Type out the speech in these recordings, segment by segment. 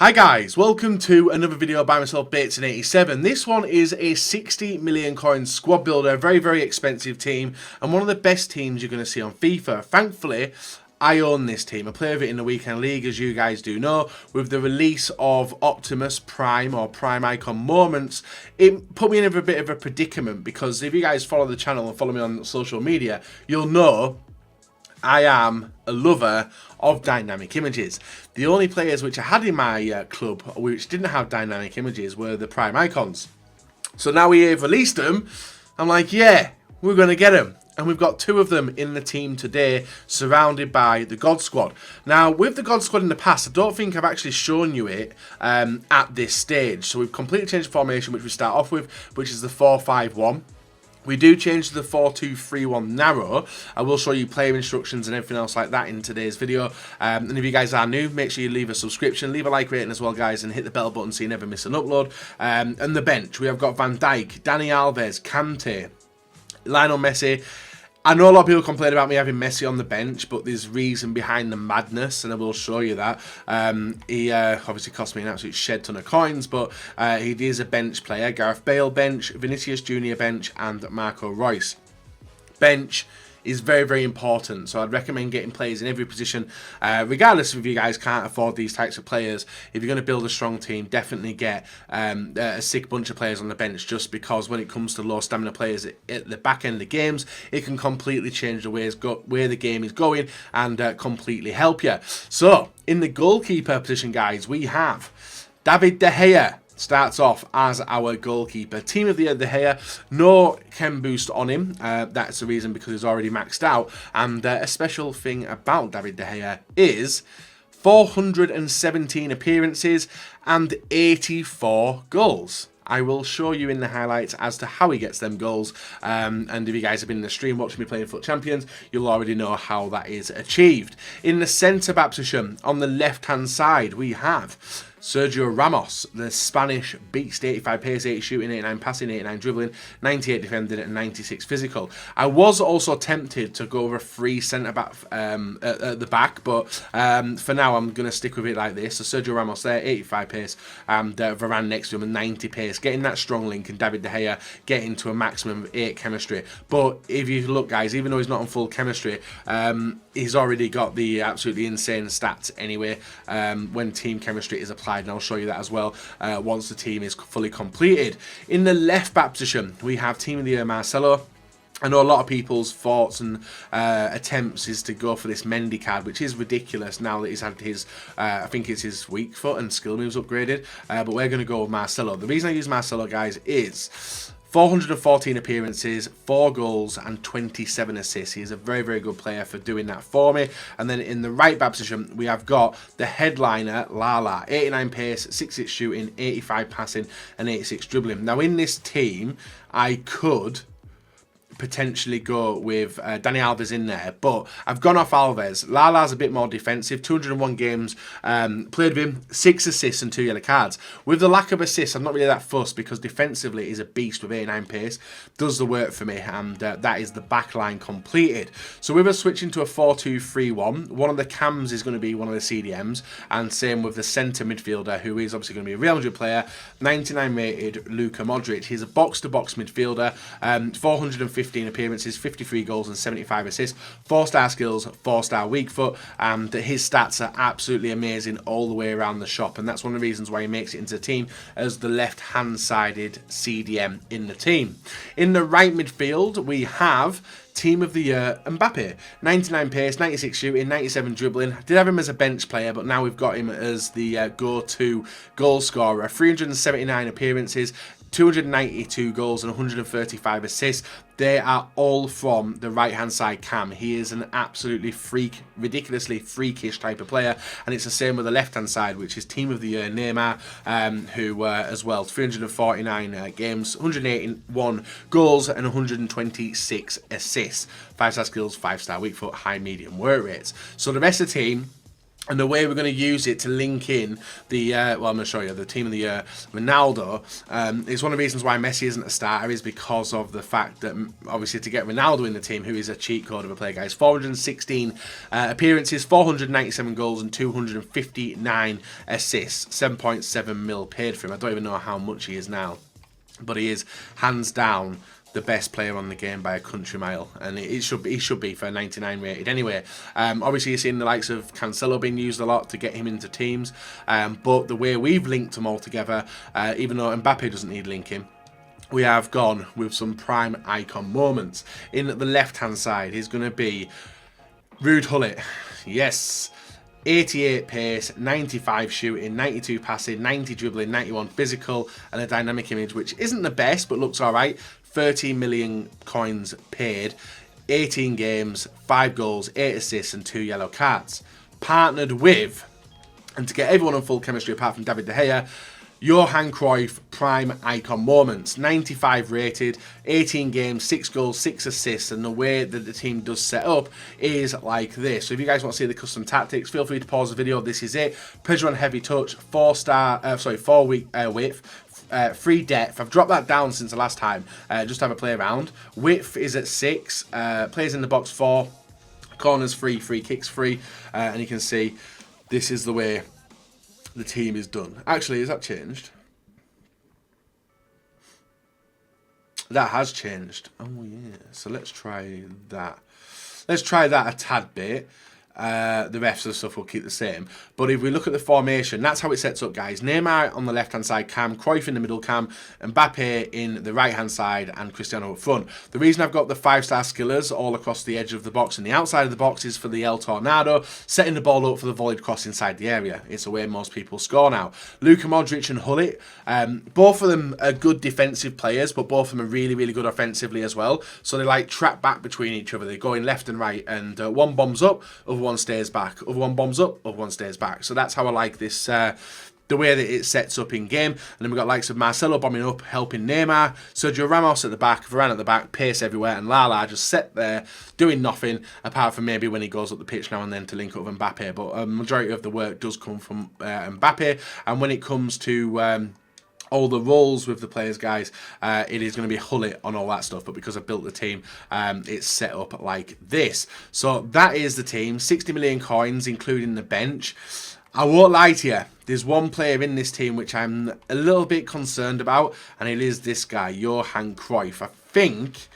Hi guys, welcome to another video by myself, Bates87. This one is a 60 million coin squad builder, very expensive team, and one of the best teams you're going to see on FIFA. Thankfully, I own this team. I play with it in the weekend league, as you guys do know. With the release of Optimus Prime or Prime Icon Moments, it put me in a bit of a predicament, because if you guys follow the channel and follow me on social media, you'll know I am a lover of dynamic images. The only players which I had in my club which didn't have dynamic images were the Prime Icons. So now we have released them, I'm like, yeah, we're going to get them. And we've got two of them in the team today, surrounded by the God Squad. Now, with the God Squad in the past, I don't think I've actually shown you it at this stage. So we've completely changed the formation, which we start off with, which is the 4-5-1. We do change to the 4-2-3-1 narrow. I will show you player instructions and everything else like that in today's video. And if you guys are new, make sure you leave a subscription, leave a like rating as well, guys, and hit the bell button so you never miss an upload. And the bench, we have got Van Dijk, Dani Alves, Kante, Lionel Messi. I know a lot of people complain about me having Messi on the bench, but there's reason behind the madness, and I will show you that. He obviously cost me an absolute shed ton of coins, but he is a bench player. Gareth Bale bench, Vinicius Junior bench, and Marco Reus bench is very important. So I'd recommend getting players in every position, regardless if you guys can't afford these types of players. If you're going to build a strong team, definitely get a sick bunch of players on the bench, just because when it comes to low stamina players at the back end of games, it can completely change the way the game is going and completely help you. So in the goalkeeper position, guys, we have David De Gea. Starts off as our goalkeeper. Team of the year, De Gea. No chem boost on him. That's the reason, because he's already maxed out. And a special thing about David De Gea is 417 appearances and 84 goals. I will show you in the highlights as to how he gets them goals. And if you guys have been in the stream watching me playing Foot Champions, you'll already know how that is achieved. In the centre-back position, on the left-hand side, we have Sergio Ramos, the Spanish beast. 85 pace, 80 shooting, 89 passing, 89 dribbling, 98 defending, and 96 physical. I was also tempted to go over 3 centre-back at the back, but for now I'm going to stick with it like this. So Sergio Ramos there, 85 pace, and Varane next to him, and 90 pace. Getting that strong link, and David De Gea getting to a maximum of 8 chemistry. But if you look, guys, even though he's not on full chemistry, he's already got the absolutely insane stats anyway when team chemistry is applied. And I'll show you that as well once the team is fully completed. In the left back position, we have team of the year Marcelo. I know a lot of people's thoughts and attempts is to go for this Mendy card, which is ridiculous now that he's had his, I think it's his weak foot and skill moves upgraded. But we're going to go with Marcelo. The reason I use Marcelo, guys, is 414 appearances, 4 goals, and 27 assists. He's a very good player for doing that for me. And then in the right back position, we have got the headliner, Lala. 89 pace, 66 shooting, 85 passing, and 86 dribbling. Now, in this team, I could potentially go with Dani Alves in there, but I've gone off Alves. Lala's a bit more defensive. 201 games played with him, 6 assists and 2 yellow cards. With the lack of assists, I'm not really that fussed, because defensively he's a beast with 89 pace. Does the work for me, and that is the back line completed. So with us switching to a 4-2-3-1, one of the cams is going to be one of the CDMs, and same with the centre midfielder, who is obviously going to be a Real Madrid player, 99 rated Luka Modric. He's a box-to-box midfielder, 415 appearances, 53 goals, and 75 assists, 4-star skills, 4-star weak foot, and his stats are absolutely amazing all the way around the shop, and that's one of the reasons why he makes it into the team as the left-hand sided CDM in the team. In the right midfield, we have Team of the Year Mbappe. 99 pace, 96 shooting, 97 dribbling. Did have him as a bench player, but now we've got him as the go-to goal scorer. 379 appearances, 292 goals, and 135 assists. They are all from the right-hand side cam. He is an absolutely ridiculously freakish type of player, and it's the same with the left-hand side, which is Team of the Year Neymar, who as well, 349 games, 181 goals, and 126 assists. 5-star skills, 5-star weak foot, high medium work rates. So the rest of the team And the way we're going to use it to link in the, well, I'm going to show you the team of the year, Ronaldo, is one of the reasons why Messi isn't a starter is because of the fact that, obviously, to get Ronaldo in the team, who is a cheat code of a player, guys, 416 appearances, 497 goals and 259 assists, 7.7 mil paid for him. I don't even know how much he is now, but he is hands down the best player on the game by a country mile, and he should be for a 99 rated anyway. Obviously, you're seeing the likes of Cancelo being used a lot to get him into teams, but the way we've linked them all together, even though Mbappe doesn't need linking, we have gone with some prime icon moments. In the left hand side is going to be Ruud Gullit. Yes. 88 pace, 95 shooting, 92 passing, 90 dribbling, 91 physical, and a dynamic image which isn't the best but looks alright. 13 million coins paid, 18 games, 5 goals, 8 assists and 2 yellow cards. Partnered with, and to get everyone on full chemistry apart from David De Gea, Johan Cruyff prime icon moments, 95 rated, 18 games, 6 goals, 6 assists, and the way that the team does set up is like this. So if you guys want to see the custom tactics, feel free to pause the video. This is it. Pressure on heavy touch, 4 week width, 3 depth. I've dropped that down since the last time, just to have a play around. Width is at 6, players in the box 4, corners free, free kicks free, and you can see this is the way the team is done. Actually, has that changed? That has changed. Oh yeah. So let's try that. Let's try that a tad bit. The refs and stuff will keep the same. But if we look at the formation, that's how it sets up, guys. Neymar on the left-hand side cam, Cruyff in the middle cam, Mbappe in the right-hand side, and Cristiano up front. The reason I've got the 5-star skillers all across the edge of the box and the outside of the box is for the El Tornado, setting the ball up for the volleyed cross inside the area. It's the way most people score now. Luka Modric and Gullit, both of them are good defensive players, but both of them are really, really good offensively as well. So they like trap back between each other. They're going left and right, and one bombs up, other one stays back. Other one bombs up, other one stays back. So that's how I like this, the way that it sets up in game. And then we've got likes of Marcelo bombing up, helping Neymar, Sergio Ramos at the back, Varane at the back, pace everywhere, and Lala just set there doing nothing, apart from maybe when he goes up the pitch now and then to link up with Mbappe. But a majority of the work does come from Mbappe. And when it comes to all the roles with the players, guys, it is going to be Gullit on all that stuff, but because I built the team, it's set up like this. So that is the team, 60 million coins, including the bench. I won't lie to you, there's one player in this team which I'm a little bit concerned about, and it is this guy, Johan Cruyff. I think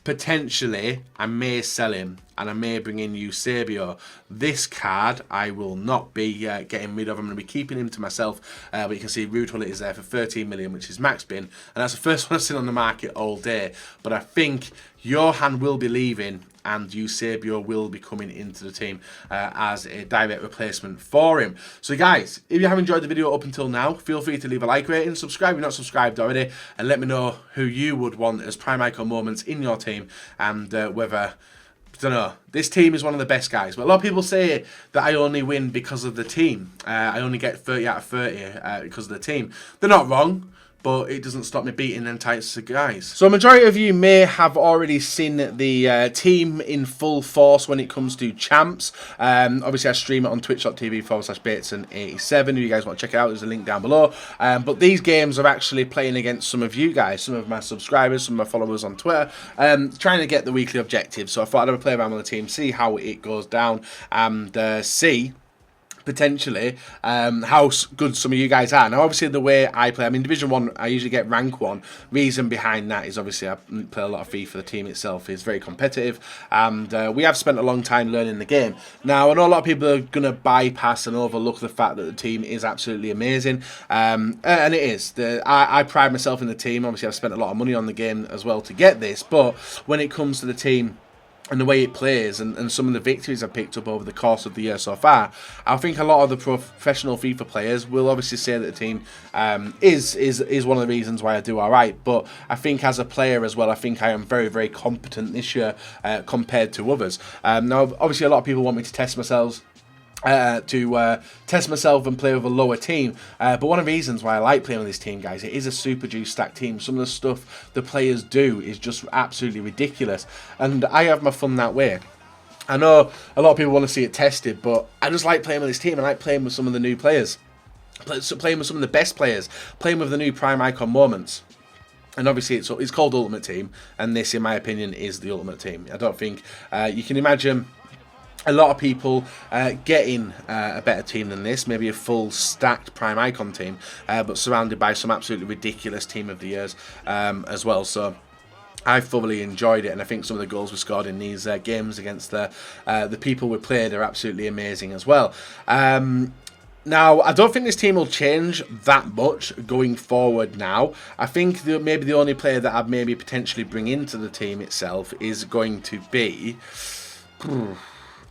potentially I may sell him and I may bring in Eusebio. This card I will not be getting rid of. I'm going to be keeping him to myself, but you can see Ruud Gullit is there for 13 million, which is max bin, and that's the first one I've seen on the market all day. But I think Johan will be leaving and Eusebio will be coming into the team as a direct replacement for him. So guys, if you have enjoyed the video up until now, feel free to leave a like rating, subscribe if you're not subscribed already, and let me know who you would want as prime icon moments in your team, and whether, I don't know, this team is one of the best, guys. But a lot of people say that I only win because of the team. I only get 30 out of 30 because of the team. They're not wrong, but it doesn't stop me beating them types of guys. So a majority of you may have already seen the team in full force when it comes to champs. Obviously I stream it on twitch.tv/Bateson87. If you guys want to check it out, there's a link down below. But these games are actually playing against some of you guys, some of my subscribers, some of my followers on Twitter, trying to get the weekly objectives. So I thought I'd have a play around with the team, see how it goes down, and see potentially how good some of you guys are. Now obviously the way I play, I mean Division 1 I usually get rank 1. Reason behind that is obviously I play a lot of FIFA. The team itself is very competitive, and we have spent a long time learning the game. Now I know a lot of people are going to bypass and overlook the fact that the team is absolutely amazing, and it is. I pride myself in the team. Obviously I've spent a lot of money on the game as well to get this, but when it comes to the team and the way it plays, and some of the victories I've picked up over the course of the year so far, I think a lot of the professional FIFA players will obviously say that the team is one of the reasons why I do alright. But I think as a player as well, I think I am very, very competent this year compared to others. Now, obviously a lot of people want me to test myself. Test myself and play with a lower team, but one of the reasons why I like playing with this team, guys, it is a super juice stacked team. Some of the stuff the players do is just absolutely ridiculous, and I have my fun that way. I know a lot of people want to see it tested, but I just like playing with this team. I like playing with some of the new players, playing with some of the best players, playing with the new prime icon moments. And obviously it's called Ultimate Team, and this, in my opinion, is the Ultimate Team. I don't think you can imagine a lot of people getting a better team than this, maybe a full stacked prime icon team, but surrounded by some absolutely ridiculous team of the years as well. So I thoroughly enjoyed it, and I think some of the goals we scored in these games against the people we played are absolutely amazing as well. Now, I don't think this team will change that much going forward now. I think maybe the only player that I'd maybe potentially bring into the team itself is going to be...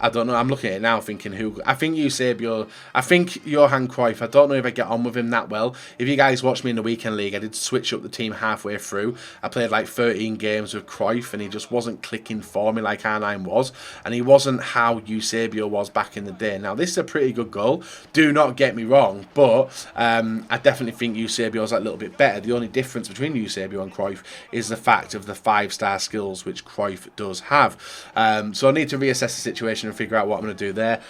I don't know. I'm looking at it now thinking who... I think Eusebio... I think Johan Cruyff. I don't know if I get on with him that well. If you guys watched me in the weekend league, I did switch up the team halfway through. I played like 13 games with Cruyff, and he just wasn't clicking for me like R9 was. And he wasn't how Eusebio was back in the day. Now, this is a pretty good goal. Do not get me wrong. But I definitely think Eusebio is a little bit better. The only difference between Eusebio and Cruyff is the fact of the 5-star skills, which Cruyff does have. So I need to reassess the situation and figure out what I'm going to do there.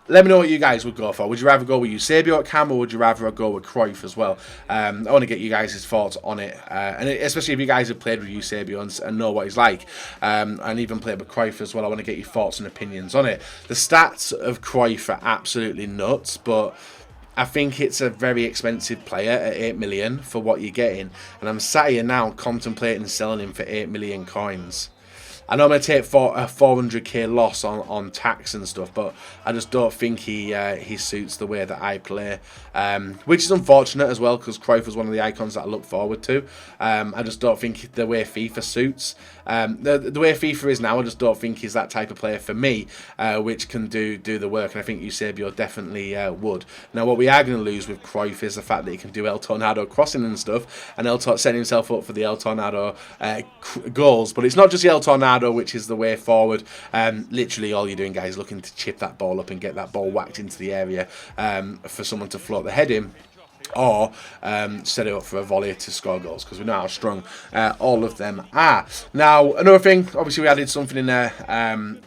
Let me know what you guys would go for. Would you rather go with Eusebio at cam, or would you rather go with Cruyff as well? I want to get you guys' thoughts on it, and especially if you guys have played with Eusebio and know what he's like, and even played with Cruyff as well. I want to get your thoughts and opinions on it. The stats of Cruyff are absolutely nuts, but I think it's a very expensive player at 8 million for what you're getting, and I'm sat here now contemplating selling him for 8 million coins. I know I'm going to take a 400k loss on tax and stuff, but I just don't think he suits the way that I play, which is unfortunate as well, because Cruyff was one of the icons that I look forward to. I just don't think the way FIFA suits, the way FIFA is now, I just don't think he's that type of player for me, which can do the work, and I think Eusebio definitely would. Now, what we are going to lose with Cruyff is the fact that he can do El Tornado crossing and stuff, and setting himself up for the El Tornado goals, but it's not just the El Tornado, which is the way forward. Literally all you're doing, guys, is looking to chip that ball up and get that ball whacked into the area for someone to float the head in, or set it up for a volley to score goals, because we know how strong all of them are. Now, another thing, obviously we added something in there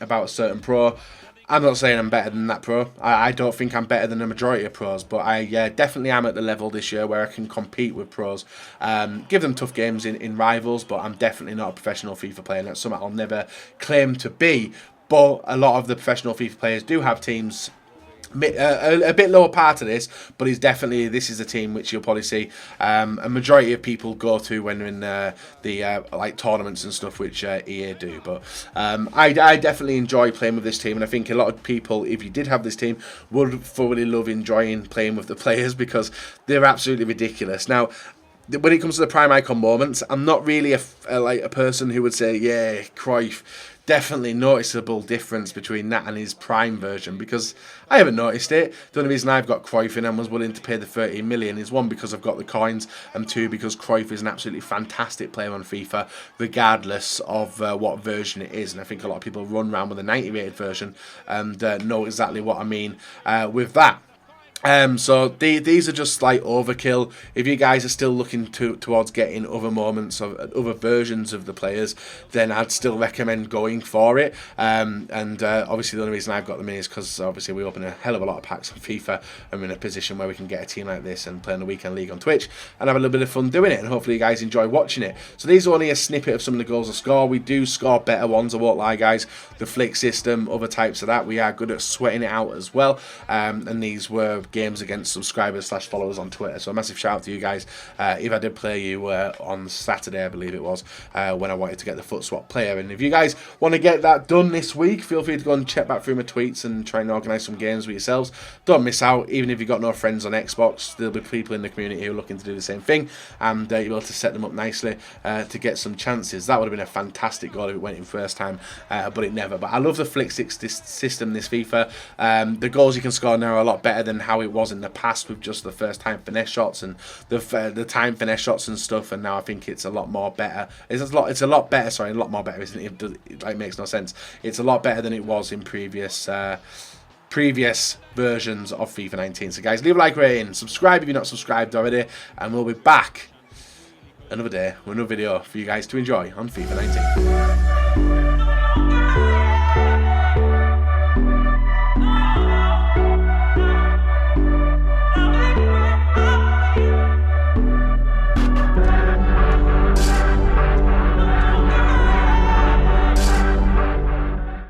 about a certain pro. I'm not saying I'm better than that pro. I don't think I'm better than the majority of pros, but I definitely am at the level this year where I can compete with pros. Give them tough games in rivals, but I'm definitely not a professional FIFA player, and that's something I'll never claim to be. But a lot of the professional FIFA players do have teams a bit lower part of this, but this is a team which you'll probably see a majority of people go to when they're in the like tournaments and stuff, which EA do. But I definitely enjoy playing with this team, and I think a lot of people, if you did have this team, would thoroughly love enjoying playing with the players, because they're absolutely ridiculous. Now, when it comes to the prime icon moments, I'm not really a person who would say, yeah, Cruyff. Definitely noticeable difference between that and his prime version, because I haven't noticed it. The only reason I've got Cruyff in and was willing to pay the 13 million is, one, because I've got the coins, and two, because Cruyff is an absolutely fantastic player on FIFA, regardless of what version it is. And I think a lot of people run around with a 90 rated version and know exactly what I mean with that. So these are just like overkill. If you guys are still looking towards getting other moments of other versions of the players, then I'd still recommend going for it. Obviously the only reason I've got them in is because obviously we open a hell of a lot of packs on FIFA, and we're in a position where we can get a team like this and play in the weekend league on Twitch and have a little bit of fun doing it, and hopefully you guys enjoy watching it. So these are only a snippet of some of the goals I score. We do score better ones, I won't lie, guys. The flick system, other types of that, we are good at sweating it out as well. And these were games against subscribers / followers on Twitter, so a massive shout out to you guys. If I did play you on Saturday, I believe it was, when I wanted to get the foot swap player, and if you guys want to get that done this week, feel free to go and check back through my tweets and try and organise some games with yourselves. Don't miss out. Even if you've got no friends on Xbox, there'll be people in the community who are looking to do the same thing, and you'll be able to set them up nicely to get some chances. That would have been a fantastic goal if it went in first time, but it never. But I love the flick system this FIFA. The goals you can score now are a lot better than how it was in the past, with just the first time finesse shots and the time finesse shots and stuff, and now I think it's a lot more better. It's a lot better, sorry, a lot more better, isn't it? It makes no sense. It's a lot better than it was in previous versions of FIFA 19. So guys, leave a like, rating, subscribe if you're not subscribed already, and we'll be back another day with another video for you guys to enjoy on FIFA 19.